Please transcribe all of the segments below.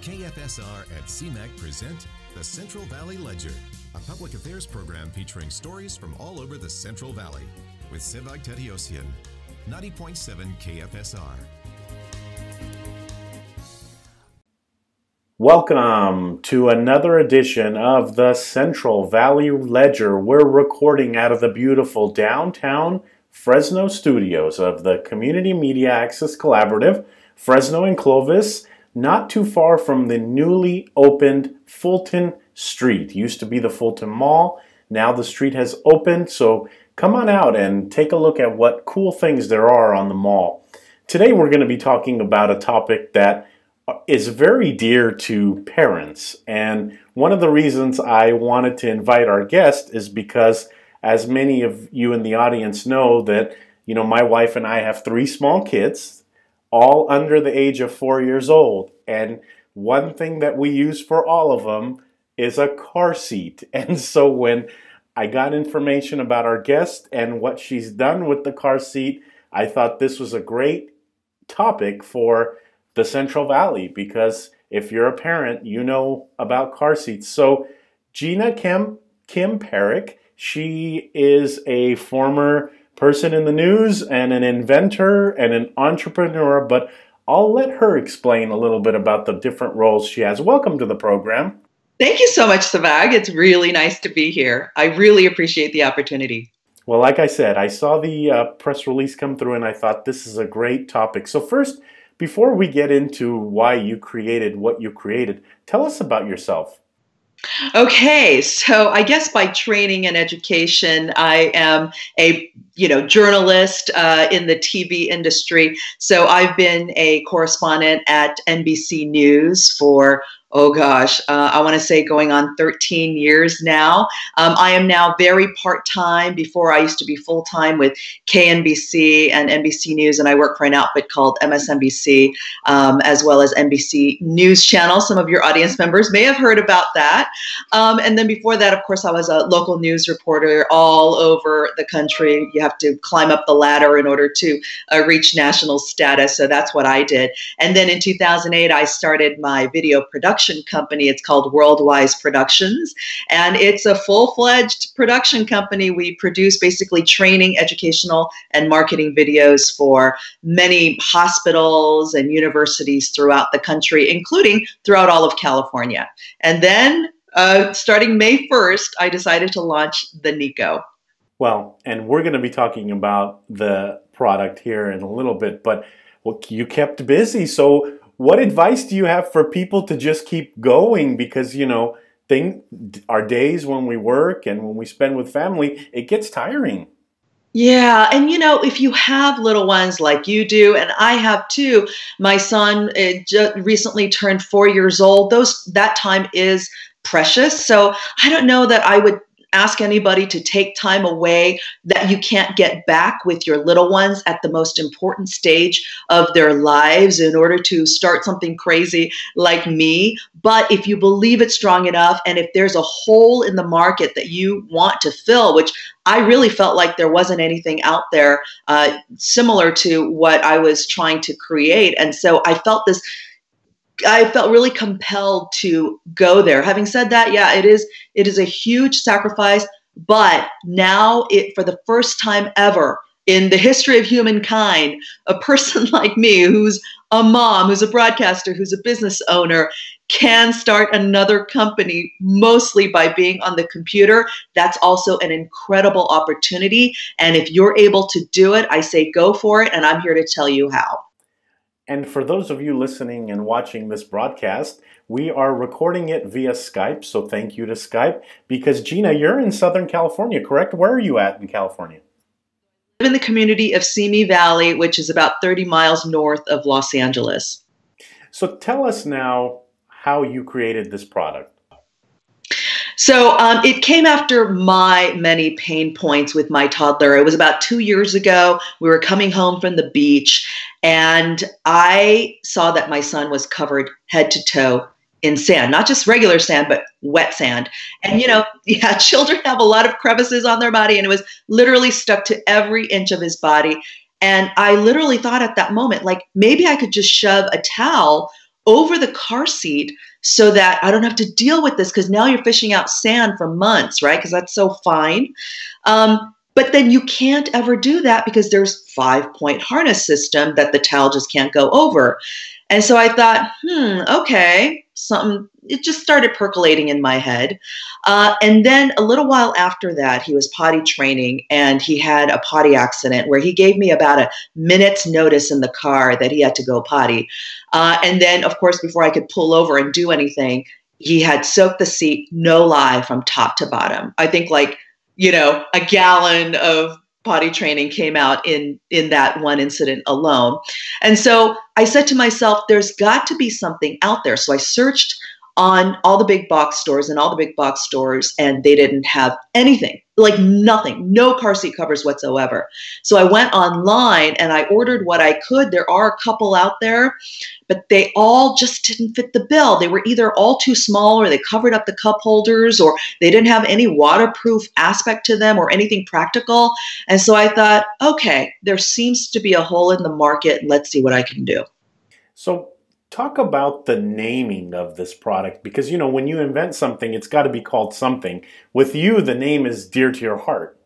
KFSR and CMAC present the Central Valley Ledger, a public affairs program featuring stories from all over the Central Valley with Sevag Tateosian, 90.7 KFSR. Welcome to another edition of the Central Valley Ledger. We're recording out of the beautiful downtown Fresno studios of the Community Media Access Collaborative, Fresno and Clovis, not too far from the newly opened Fulton Street. Used to be the Fulton Mall. Now the street has opened, so come on out and take a look at what cool things there are on the mall. Today we're going to be talking about a topic that is very dear to parents, and one of the reasons I wanted to invite our guest is because, as many of you in the audience know, that my wife and I have 3 small kids, all under the age of 4 years old, and one thing that we use for all of them is a car seat. And so when I got information about our guest and what she's done with the car seat, I thought this was a great topic for the Central Valley, because if you're a parent, you know about car seats. So Jinah Kim-Perek, she is a former person in the news and an inventor and an entrepreneur, but I'll let her explain a little bit about the different roles she has. Welcome to the program. Thank you so much, Sevag. It's really nice to be here. I really appreciate the opportunity. Well, like I said, I saw the press release come through and I thought this is a great topic. So first, before we get into why you created what you created, tell us about yourself. Okay, so I guess by training and education, I am a journalist in the TV industry. So I've been a correspondent at NBC News for I want to say going on 13 years now. I am now very part-time. Before, I used to be full-time with KNBC and NBC News, and I work for an outfit called MSNBC, as well as NBC News Channel. Some of your audience members may have heard about that. And then before that, of course, I was a local news reporter all over the country. You have to climb up the ladder in order to reach national status, so that's what I did. And then in 2008, I started my video production company. It's called Worldwise Productions, and it's a full-fledged production company. We produce basically training, educational, and marketing videos for many hospitals and universities throughout the country, including throughout all of California. And then starting May 1st, I decided to launch the Niko. Well, and we're going to be talking about the product here in a little bit, but you kept busy. So what advice do you have for people to just keep going? Because, our days when we work and when we spend with family, it gets tiring. Yeah. And, if you have little ones like you do, and I have too, my son just recently turned 4 years old. That time is precious. So I don't know that I would ask anybody to take time away that you can't get back with your little ones at the most important stage of their lives in order to start something crazy like me. But if you believe it strong enough, and if there's a hole in the market that you want to fill, which I really felt like there wasn't anything out there similar to what I was trying to create. And so I felt really compelled to go there. Having said that, yeah, it is a huge sacrifice, but now for the first time ever in the history of humankind, a person like me who's a mom, who's a broadcaster, who's a business owner, can start another company mostly by being on the computer. That's also an incredible opportunity. And if you're able to do it, I say go for it, and I'm here to tell you how. And for those of you listening and watching this broadcast, we are recording it via Skype, so thank you to Skype. Because Jinah, you're in Southern California, correct? Where are you at in California? I live in the community of Simi Valley, which is about 30 miles north of Los Angeles. So tell us now how you created this product. So it came after my many pain points with my toddler. It was about 2 years ago. We were coming home from the beach, and I saw that my son was covered head to toe in sand, not just regular sand, but wet sand. And, children have a lot of crevices on their body, and it was literally stuck to every inch of his body. And I literally thought at that moment, like, maybe I could just shove a towel over the car seat so that I don't have to deal with this, because now you're fishing out sand for months, right? Because that's so fine. But then you can't ever do that because there's 5-point harness system that the towel just can't go over. And so I thought, okay, something, it just started percolating in my head. And then a little while after that, he was potty training and he had a potty accident where he gave me about a minute's notice in the car that he had to go potty. And then, of course, before I could pull over and do anything, he had soaked the seat, no lie, from top to bottom. I think like, a gallon of potty training came out in that one incident alone. And so I said to myself, there's got to be something out there. So I searched on all the big box stores and they didn't have anything, like nothing, no car seat covers whatsoever. So I went online and I ordered what I could. There are a couple out there, but they all just didn't fit the bill. They were either all too small, or they covered up the cup holders, or they didn't have any waterproof aspect to them or anything practical. And so I thought, okay, there seems to be a hole in the market. Let's see what I can do. So talk about the naming of this product, because, when you invent something, it's got to be called something. With you, the name is dear to your heart.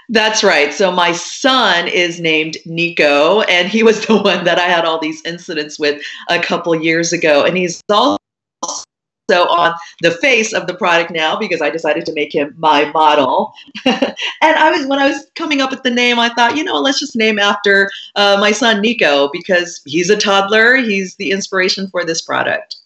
That's right. So my son is named Niko, and he was the one that I had all these incidents with a couple years ago. And he's also on the face of the product now because I decided to make him my model. And when I was coming up with the name, I thought, let's just name after my son Niko, because he's a toddler. He's the inspiration for this product.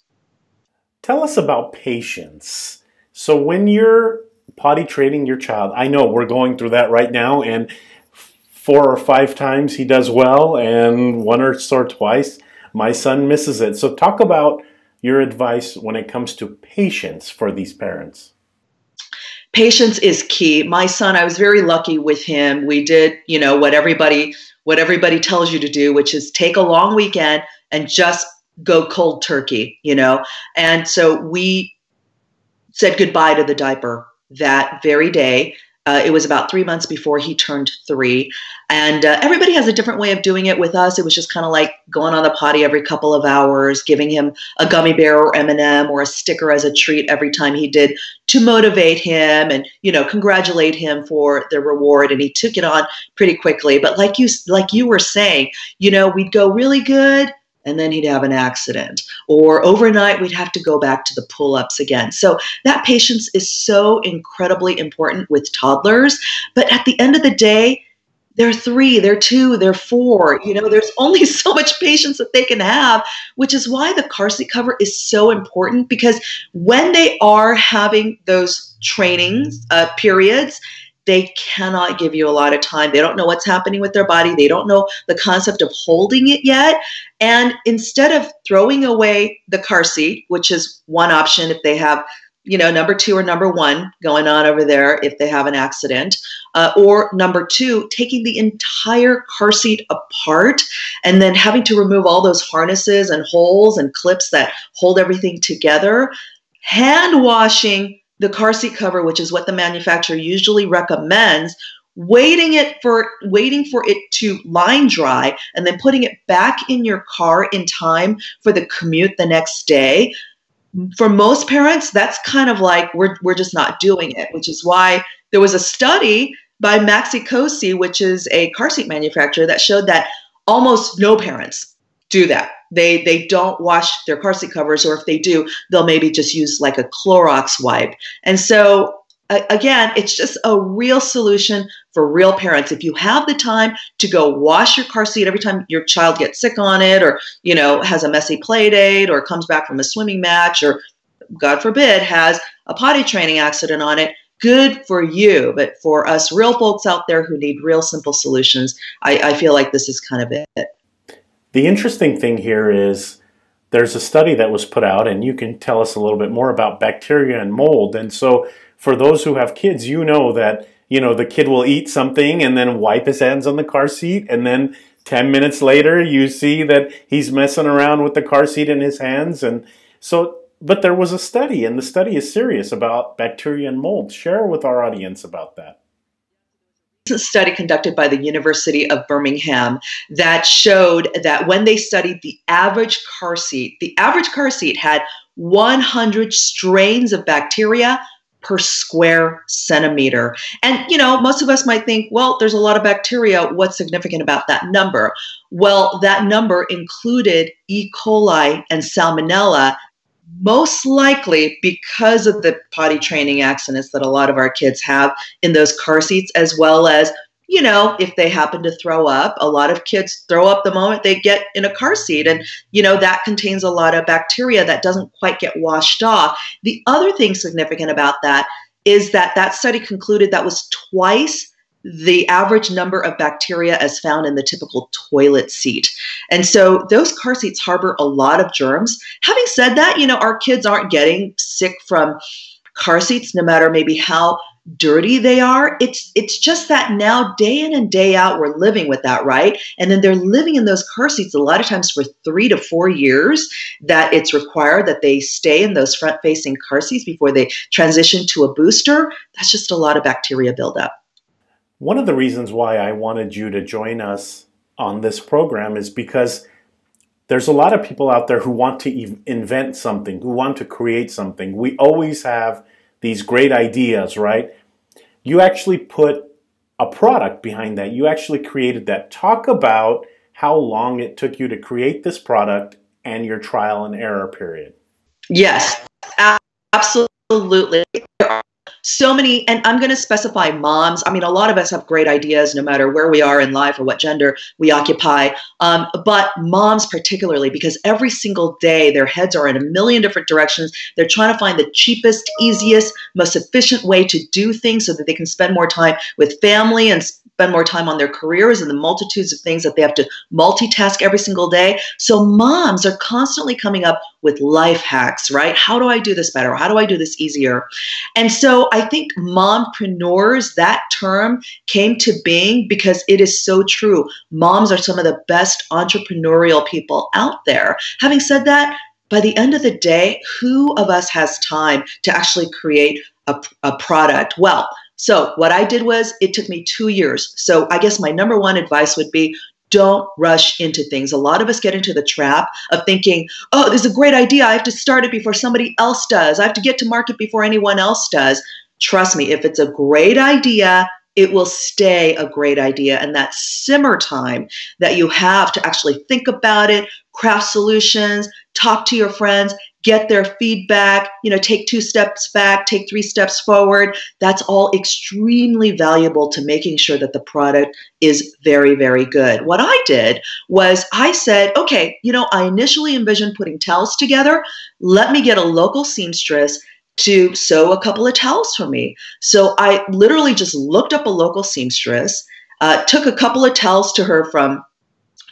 Tell us about patience. So when you're potty training your child, I know we're going through that right now, and 4 or 5 times he does well, and 1 or twice my son misses it. So talk about your advice when it comes to patience for these parents. Patience is key. My son, I was very lucky with him. We did, what everybody tells you to do, which is take a long weekend and just go cold turkey, And so we said goodbye to the diaper that very day. It was about 3 months before he turned 3. And everybody has a different way of doing it. With us, it was just kind of like going on the potty every couple of hours, giving him a gummy bear or M&M or a sticker as a treat every time he did, to motivate him and, congratulate him for the reward. And he took it on pretty quickly. But like you were saying, we'd go really good, and then he'd have an accident. Or overnight, we'd have to go back to the pull-ups again. So that patience is so incredibly important with toddlers. But at the end of the day, they're 3, they're 2, they're 4. There's only so much patience that they can have, which is why the car seat cover is so important, because when they are having those trainings periods, they cannot give you a lot of time. They don't know what's happening with their body. They don't know the concept of holding it yet. And instead of throwing away the car seat, which is one option if they have, number 2 or number 1 going on over there if they have an accident, or number 2, taking the entire car seat apart and then having to remove all those harnesses and holes and clips that hold everything together, hand washing the car seat cover, which is what the manufacturer usually recommends, waiting for it to line dry, and then putting it back in your car in time for the commute the next day. For most parents, that's kind of like we're just not doing it, which is why there was a study by Maxi-Cosi, which is a car seat manufacturer, that showed that almost no parents do that. They don't wash their car seat covers, or if they do, they'll maybe just use like a Clorox wipe. And so again, it's just a real solution for real parents. If you have the time to go wash your car seat every time your child gets sick on it, or has a messy play date, or comes back from a swimming match, or God forbid has a potty training accident on it, good for you. But for us real folks out there who need real simple solutions, I feel like this is kind of it. The interesting thing here is there's a study that was put out, and you can tell us a little bit more about bacteria and mold. And so for those who have kids, that, the kid will eat something and then wipe his hands on the car seat, and then 10 minutes later you see that he's messing around with the car seat in his hands. And so, but there was a study, and the study is serious about bacteria and mold. Share with our audience about that. study conducted by the University of Birmingham that showed that when they studied the average car seat had 100 strains of bacteria per square centimeter. And, most of us might think, well, there's a lot of bacteria. What's significant about that number? Well, that number included E. coli and Salmonella, most likely because of the potty training accidents that a lot of our kids have in those car seats, as well as, if they happen to throw up. A lot of kids throw up the moment they get in a car seat, and, that contains a lot of bacteria that doesn't quite get washed off. The other thing significant about that is that study concluded that was twice the average number of bacteria as found in the typical toilet seat. And so those car seats harbor a lot of germs. Having said that, our kids aren't getting sick from car seats, no matter maybe how dirty they are. It's just that now, day in and day out, we're living with that, right? And then they're living in those car seats a lot of times for 3 to 4 years, that it's required that they stay in those front-facing car seats before they transition to a booster. That's just a lot of bacteria buildup. One of the reasons why I wanted you to join us on this program is because there's a lot of people out there who want to invent something, who want to create something. We always have these great ideas, right? You actually put a product behind that. You actually created that. Talk about how long it took you to create this product and your trial and error period. Yes, absolutely. There are so many, and I'm going to specify moms. I mean, a lot of us have great ideas no matter where we are in life or what gender we occupy, but moms particularly, because every single day their heads are in a million different directions. They're trying to find the cheapest, easiest, most efficient way to do things so that they can spend more time with family and spend more time on their careers and the multitudes of things that they have to multitask every single day. So moms are constantly coming up with life hacks, right? How do I do this better? How do I do this easier? And so I think mompreneurs, that term came to being because it is so true. Moms are some of the best entrepreneurial people out there. Having said that, by the end of the day, who of us has time to actually create a product? Well, so what I did was, it took me 2 years. So I guess my number one advice would be, don't rush into things. A lot of us get into the trap of thinking, oh, this is a great idea. I have to start it before somebody else does. I have to get to market before anyone else does. Trust me, if it's a great idea, it will stay a great idea. And that simmer time that you have to actually think about it, craft solutions, talk to your friends, get their feedback, take 2 steps back, take 3 steps forward. That's all extremely valuable to making sure that the product is very, very good. What I did was I said, okay, I initially envisioned putting towels together. Let me get a local seamstress to sew a couple of towels for me. So I literally just looked up a local seamstress, took a couple of towels to her from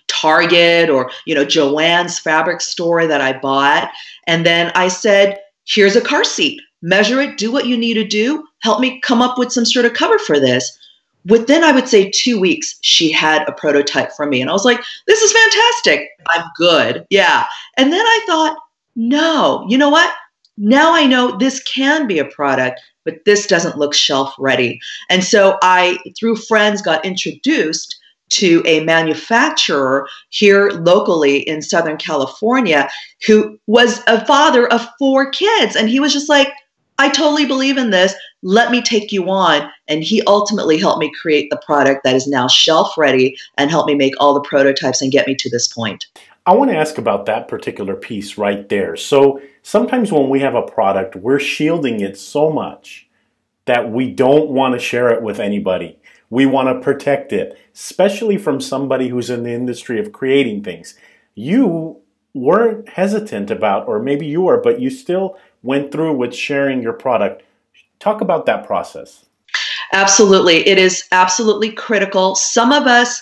Target or, Joann's fabric store that I bought. And then I said, here's a car seat, measure it, do what you need to do, help me come up with some sort of cover for this. Within, I would say, 2 weeks, she had a prototype for me. And I was like, this is fantastic. I'm good. Yeah. And then I thought, no, you know what? Now I know this can be a product, but this doesn't look shelf ready. And so I, through friends, got introduced to a manufacturer here locally in Southern California who was a father of 4 kids. And he was just like, I totally believe in this. Let me take you on. And he ultimately helped me create the product that is now shelf ready and helped me make all the prototypes and get me to this point. I want to ask about that particular piece right there. So sometimes when we have a product, we're shielding it so much that we don't want to share it with anybody. We want to protect it, especially from somebody who's in the industry of creating things. You weren't hesitant about, or maybe you were, but you still went through with sharing your product. Talk about that process. Absolutely. It is absolutely critical. Some of us,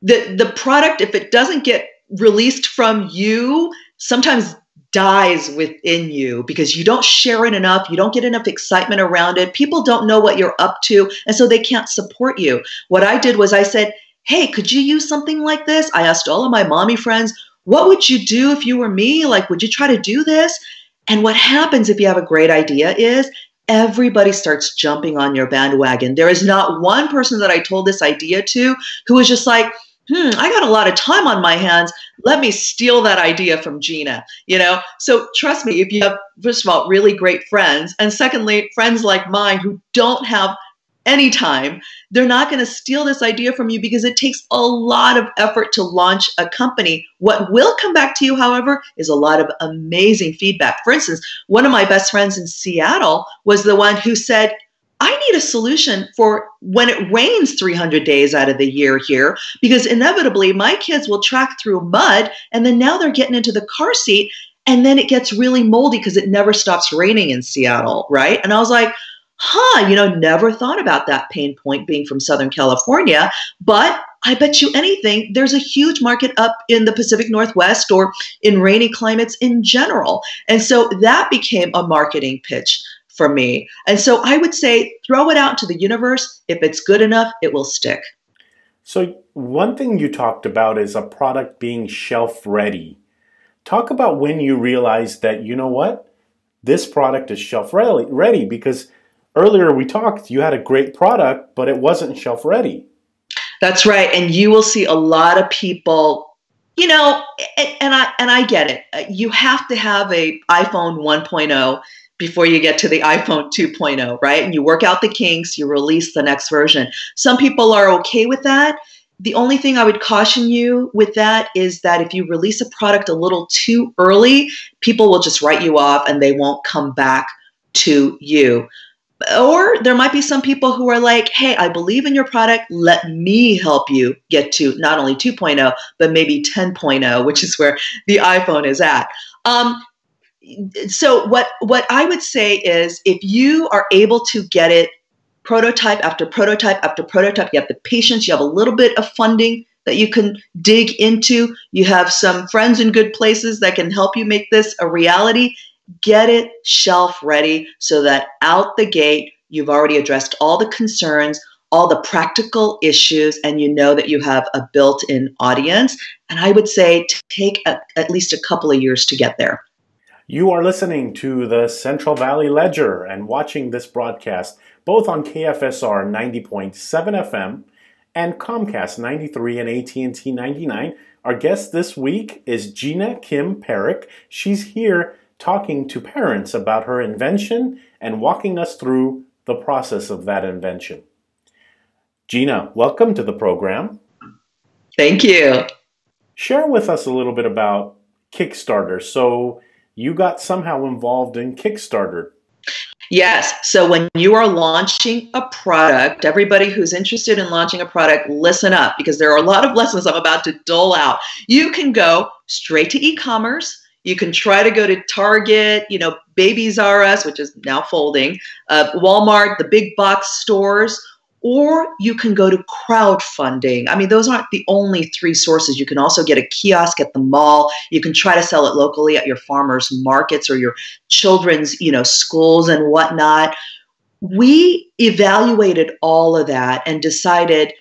the product, if it doesn't get released from you, sometimes dies within you because you don't share it enough. You don't get enough excitement around it. People don't know what you're up to, and so they can't support you. What I did was I said, hey, could you use something like this? I asked all of my mommy friends, what would you do if you were me? Like, would you try to do this? And what happens if you have a great idea is everybody starts jumping on your bandwagon. There is not one person that I told this idea to who was just like, I got a lot of time on my hands. Let me steal that idea from Jinah, So trust me, if you have, first of all, really great friends, and secondly, friends like mine who don't have any time, they're not going to steal this idea from you because it takes a lot of effort to launch a company. What will come back to you, however, is a lot of amazing feedback. For instance, one of my best friends in Seattle was the one who said, I need a solution for when it rains 300 days out of the year here, because inevitably my kids will track through mud and then now they're getting into the car seat and then it gets really moldy because it never stops raining in Seattle, right? And I was like, never thought about that pain point being from Southern California, but I bet you anything, there's a huge market up in the Pacific Northwest or in rainy climates in general. And so that became a marketing pitch for me. And so I would say, throw it out to the universe. If it's good enough, it will stick. So one thing you talked about is a product being shelf ready. Talk about when you realized that, you know what, this product is shelf ready, because earlier we talked, you had a great product, but it wasn't shelf ready. That's right. And you will see a lot of people, and I get it. You have to have a iPhone 1.0 before you get to the iPhone 2.0, right? And you work out the kinks, you release the next version. Some people are okay with that. The only thing I would caution you with that is that if you release a product a little too early, people will just write you off and they won't come back to you. Or there might be some people who are like, hey, I believe in your product. Let me help you get to not only 2.0, but maybe 10.0, which is where the iPhone is at. So what I would say is, if you are able to get it prototype after prototype after prototype, you have the patience, you have a little bit of funding that you can dig into, you have some friends in good places that can help you make this a reality, get it shelf ready so that out the gate, you've already addressed all the concerns, all the practical issues, and you know that you have a built-in audience. And I would say take at least a couple of years to get there. You are listening to the Central Valley Ledger and watching this broadcast both on KFSR 90.7 FM and Comcast 93 and AT&T 99. Our guest this week is Jinah Kim-Perek. She's here talking to parents about her invention and walking us through the process of that invention. Jinah, welcome to the program. Thank you. Share with us a little bit about Kickstarter. So you got somehow involved in Kickstarter. Yes. So when you are launching a product, everybody who's interested in launching a product, listen up, because there are a lot of lessons I'm about to dole out. You can go straight to e-commerce. You can try to go to Target, Babies R Us, which is now folding, Walmart, the big box stores, or you can go to crowdfunding. I mean, those aren't the only three sources. You can also get a kiosk at the mall. You can try to sell it locally at your farmers markets or your children's, schools and whatnot. We evaluated all of that and decided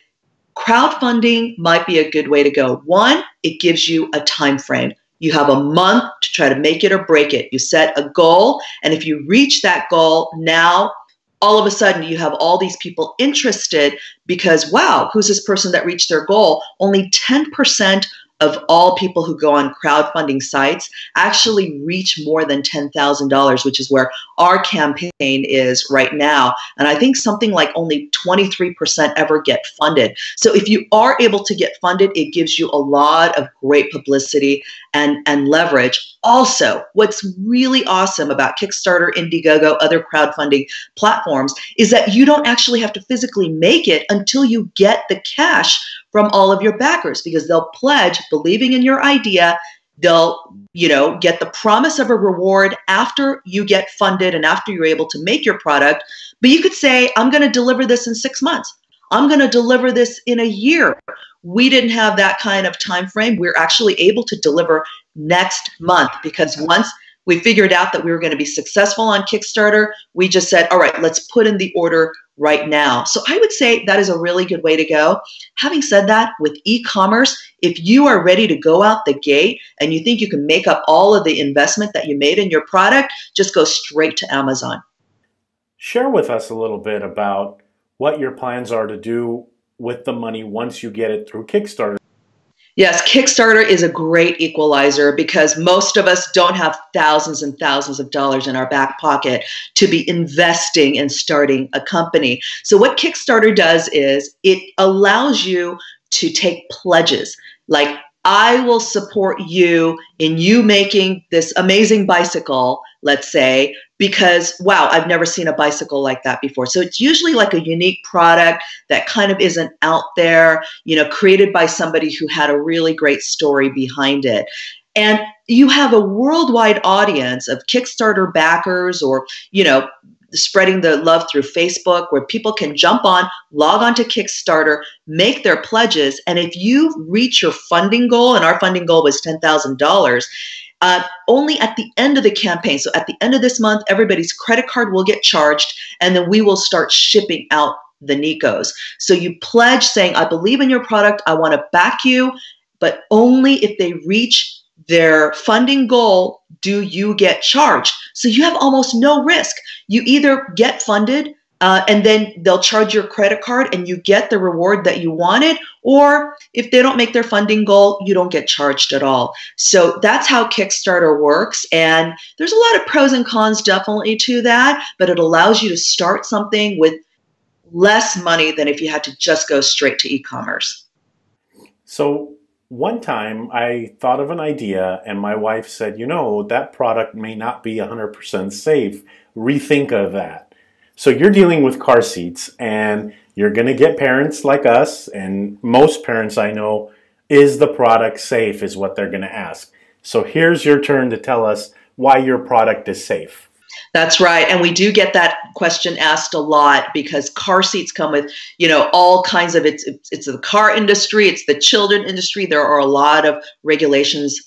crowdfunding might be a good way to go. One, it gives you a time frame. You have a month to try to make it or break it. You set a goal, and if you reach that goal, now all of a sudden you have all these people interested because, wow, who's this person that reached their goal? Only 10% of all people who go on crowdfunding sites actually reach more than $10,000, which is where our campaign is right now. And I think something like only 23% ever get funded. So if you are able to get funded, it gives you a lot of great publicity and leverage. Also, what's really awesome about Kickstarter, Indiegogo, other crowdfunding platforms is that you don't actually have to physically make it until you get the cash from all of your backers, because they'll pledge believing in your idea. They'll, get the promise of a reward after you get funded and after you're able to make your product. But you could say, I'm going to deliver this in 6 months. I'm going to deliver this in a year. We didn't have that kind of time frame. We're actually able to deliver next month, because once we figured out that we were going to be successful on Kickstarter, we just said, all right, let's put in the order right now. So I would say that is a really good way to go. Having said that, with e-commerce, if you are ready to go out the gate and you think you can make up all of the investment that you made in your product, just go straight to Amazon. Share with us a little bit about what your plans are to do with the money once you get it through Kickstarter. Yes, Kickstarter is a great equalizer because most of us don't have thousands and thousands of dollars in our back pocket to be investing in starting a company. So what Kickstarter does is it allows you to take pledges. Like, I will support you in you making this amazing bicycle, let's say, because, wow, I've never seen a bicycle like that before. So it's usually like a unique product that kind of isn't out there, created by somebody who had a really great story behind it. And you have a worldwide audience of Kickstarter backers or, spreading the love through Facebook, where people can jump on, log on to Kickstarter, make their pledges. And if you reach your funding goal, and our funding goal was $10,000, only at the end of the campaign, so at the end of this month, everybody's credit card will get charged, and then we will start shipping out the Nikos. So you pledge saying, I believe in your product, I want to back you, but only if they reach their funding goal do you get charged. So you have almost no risk. You either get funded and then they'll charge your credit card and you get the reward that you wanted, or if they don't make their funding goal, you don't get charged at all. So that's how Kickstarter works. And there's a lot of pros and cons definitely to that, but it allows you to start something with less money than if you had to just go straight to e-commerce. So one time I thought of an idea and my wife said, that product may not be 100% safe. Rethink of that. So you're dealing with car seats and you're going to get parents like us, and most parents I know, is the product safe is what they're going to ask. So here's your turn to tell us why your product is safe. That's right. And we do get that question asked a lot because car seats come with, all kinds of, it's the car industry, it's the children industry. There are a lot of regulations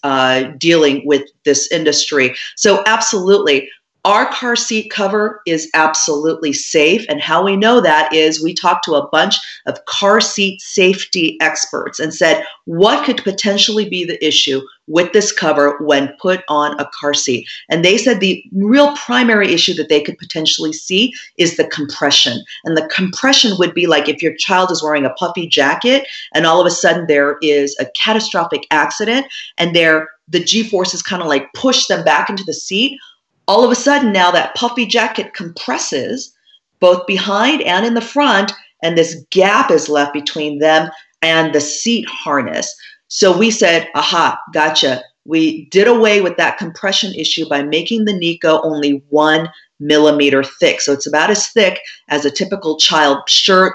dealing with this industry. So absolutely. Our car seat cover is absolutely safe. And how we know that is we talked to a bunch of car seat safety experts and said, what could potentially be the issue with this cover when put on a car seat? And they said the real primary issue that they could potentially see is the compression. And the compression would be like if your child is wearing a puffy jacket and all of a sudden there is a catastrophic accident and the G-forces kind of like push them back into the seat. All of a sudden now that puffy jacket compresses both behind and in the front, and this gap is left between them and the seat harness. So we said, aha, gotcha. We did away with that compression issue by making the Niko only 1 millimeter thick. So it's about as thick as a typical child shirt,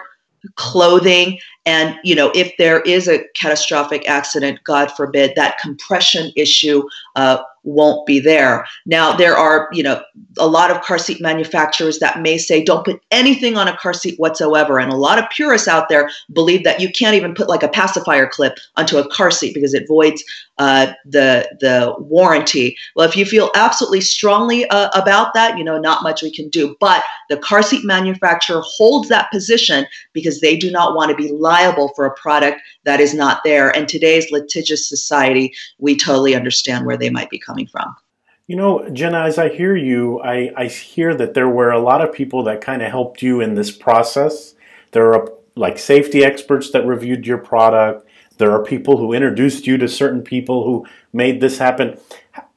clothing. And, if there is a catastrophic accident, God forbid, that compression issue won't be there. Now, there are, a lot of car seat manufacturers that may say, don't put anything on a car seat whatsoever. And a lot of purists out there believe that you can't even put like a pacifier clip onto a car seat because it voids the warranty. Well, if you feel absolutely strongly about that, not much we can do. But the car seat manufacturer holds that position because they do not want to be liable for a product that is not there. And today's litigious society, we totally understand where they might be coming from. Jinah, as I hear you, I hear that there were a lot of people that kind of helped you in this process. There are like safety experts that reviewed your product. There are people who introduced you to certain people who made this happen.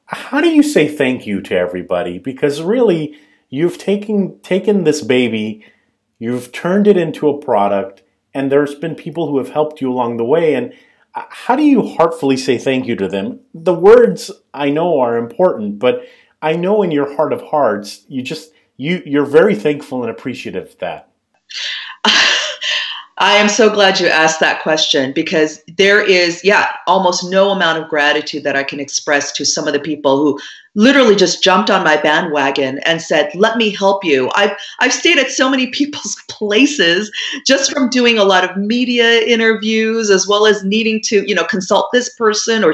How do you say thank you to everybody? Because really, you've taken this baby, you've turned it into a product, and there's been people who have helped you along the way. And how do you heartfully say thank you to them? The words I know are important, but I know in your heart of hearts, you're very thankful and appreciative of that. I am so glad you asked that question because there is, almost no amount of gratitude that I can express to some of the people who literally just jumped on my bandwagon and said, let me help you. I've stayed at so many people's places just from doing a lot of media interviews as well as needing to, consult this person or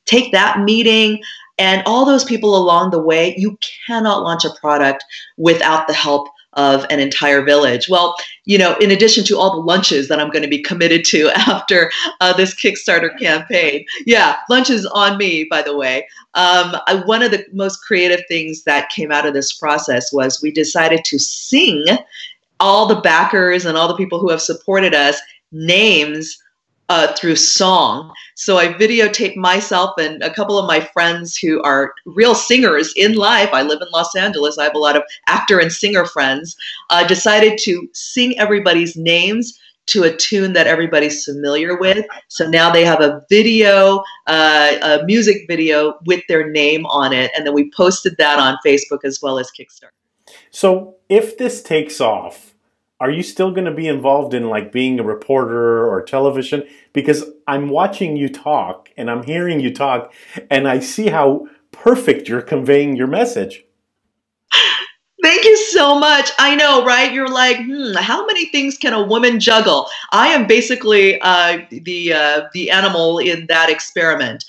take that meeting. And all those people along the way, you cannot launch a product without the help of an entire village. Well, you know, in addition to all the lunches that I'm going to be committed to after this Kickstarter campaign. Yeah, lunch is on me, by the way. One of the most creative things that came out of this process was we decided to sing all the backers and all the people who have supported us names through song. So I videotaped myself and a couple of my friends who are real singers in life. I live in Los Angeles. I have a lot of actor and singer friends. Decided to sing everybody's names to a tune that everybody's familiar with. So now they have a video, a music video with their name on it. And then we posted that on Facebook as well as Kickstarter. So if this takes off, are you still going to be involved in like being a reporter or television? Because I'm watching you talk and I'm hearing you talk and I see how perfect you're conveying your message. Thank you so much. I know, right? You're like, how many things can a woman juggle? I am basically the animal in that experiment.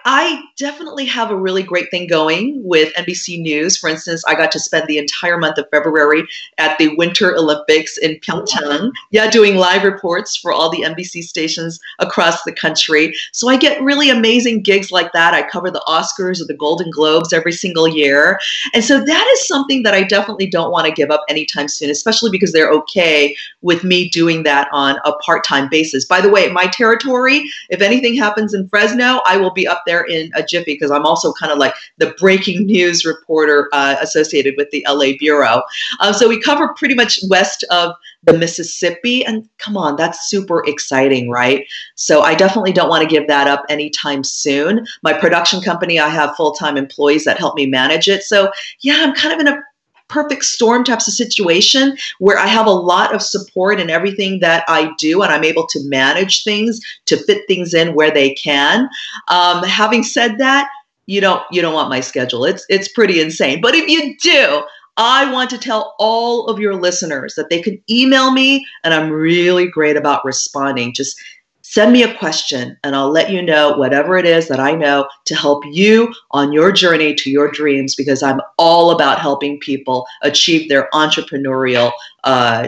I definitely have a really great thing going with NBC News. For instance, I got to spend the entire month of February at the Winter Olympics in Pyeongchang. Yeah, doing live reports for all the NBC stations across the country. So I get really amazing gigs like that. I cover the Oscars or the Golden Globes every single year. And so that is something that I definitely don't want to give up anytime soon, especially because they're okay with me doing that on a part-time basis. By the way, my territory, if anything happens in Fresno, I will be up there in a jiffy because I'm also kind of like the breaking news reporter associated with the LA Bureau. So we cover pretty much west of the Mississippi, and come on, that's super exciting, right? So I definitely don't want to give that up anytime soon. My production company, I have full-time employees that help me manage it. So yeah, I'm kind of in a perfect storm types of situation where I have a lot of support in everything that I do, and I'm able to manage things to fit things in where they can. Having said that, you don't want my schedule. It's pretty insane. But if you do, I want to tell all of your listeners that they can email me, and I'm really great about responding. Just send me a question and I'll let you know whatever it is that I know to help you on your journey to your dreams, because I'm all about helping people achieve their entrepreneurial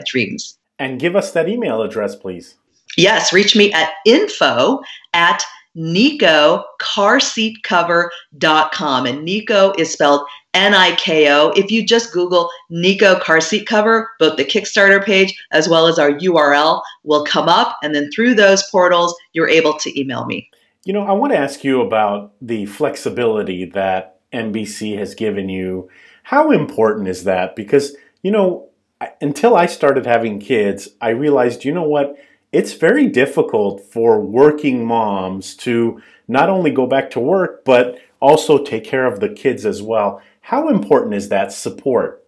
dreams. And give us that email address, please. Yes, reach me at info@NikoCarSeatCover.com. And Niko is spelled Niko. If you just Google Niko Car Seat Cover, both the Kickstarter page as well as our URL will come up. And then through those portals, you're able to email me. You know, I want to ask you about the flexibility that NBC has given you. How important is that? Because, you know, until I started having kids, I realized, you know what? It's very difficult for working moms to not only go back to work, but also take care of the kids as well. How important is that support?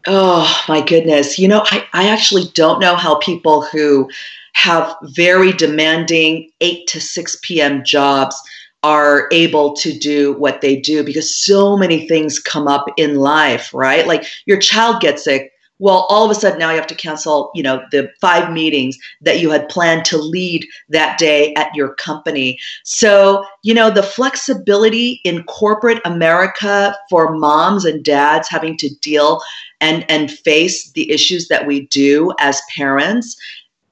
Oh, my goodness. You know, I actually don't know how people who have very demanding 8 to 6 p.m. jobs are able to do what they do, because so many things come up in life, right? Like your child gets sick. Well, all of a sudden now you have to cancel, you know, the 5 meetings that you had planned to lead that day at your company. So, you know, the flexibility in corporate America for moms and dads having to deal and face the issues that we do as parents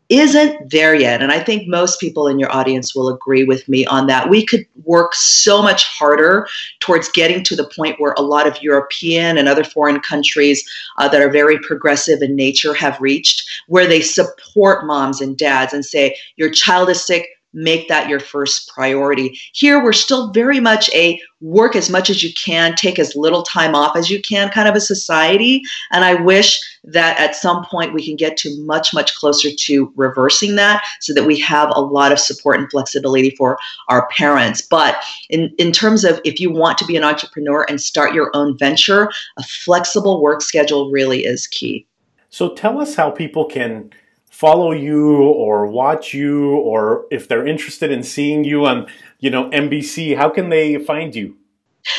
isn't there yet. And I think most people in your audience will agree with me on that. We could work so much harder towards getting to the point where a lot of European and other foreign countries that are very progressive in nature have reached, where they support moms and dads and say, your child is sick, make that your first priority. Here, we're still very much a work as much as you can, take as little time off as you can kind of a society. And I wish that at some point we can get to much, much closer to reversing that so that we have a lot of support and flexibility for our parents. But in terms of if you want to be an entrepreneur and start your own venture, a flexible work schedule really is key. So tell us how people can follow you or watch you, or if they're interested in seeing you on, you know, NBC, how can they find you?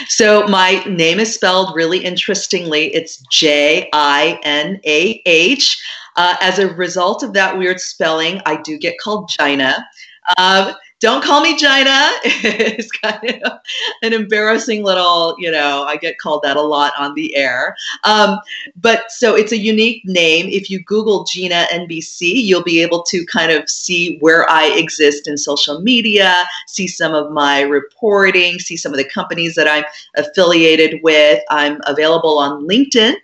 So my name is spelled really interestingly. It's Jinah. As a result of that weird spelling, I do get called Jinah. Don't call me Jinah. It's kind of an embarrassing little, I get called that a lot on the air. But so it's a unique name. If you Google Jinah NBC, you'll be able to kind of see where I exist in social media, see some of my reporting, see some of the companies that I'm affiliated with. I'm available on LinkedIn,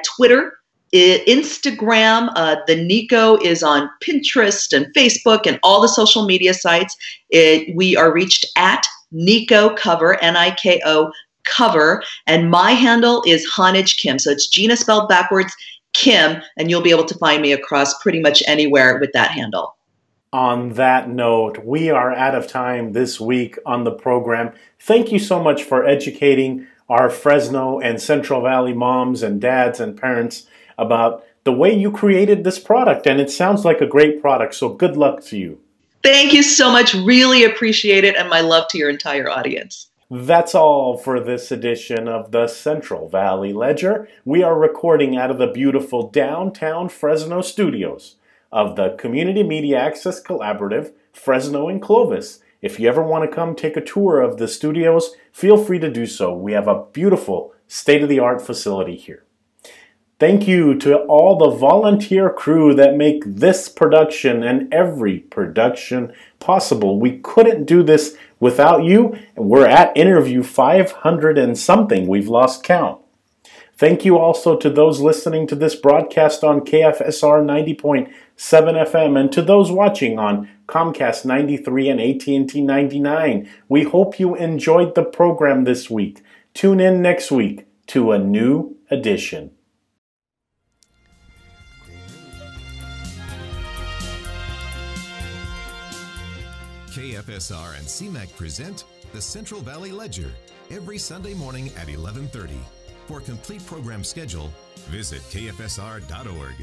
Twitter, Instagram. The Niko is on Pinterest and Facebook and all the social media sites. We are reached at Niko Cover, Niko Cover, and my handle is Hanage Kim. So it's Jinah spelled backwards, Kim, and you'll be able to find me across pretty much anywhere with that handle. On that note, we are out of time this week on the program. Thank you so much for educating our Fresno and Central Valley moms and dads and parents about the way you created this product, and it sounds like a great product, so good luck to you. Thank you so much. Really appreciate it, and my love to your entire audience. That's all for this edition of the Central Valley Ledger. We are recording out of the beautiful downtown Fresno studios of the Community Media Access Collaborative, Fresno and Clovis. If you ever want to come take a tour of the studios, feel free to do so. We have a beautiful state-of-the-art facility here. Thank you to all the volunteer crew that make this production and every production possible. We couldn't do this without you, and we're at interview 500 and something. We've lost count. Thank you also to those listening to this broadcast on KFSR 90.7 FM and to those watching on Comcast 93 and AT&T 99. We hope you enjoyed the program this week. Tune in next week to a new edition. KFSR and CMAC present the Central Valley Ledger every Sunday morning at 11:30. For complete program schedule, visit kfsr.org.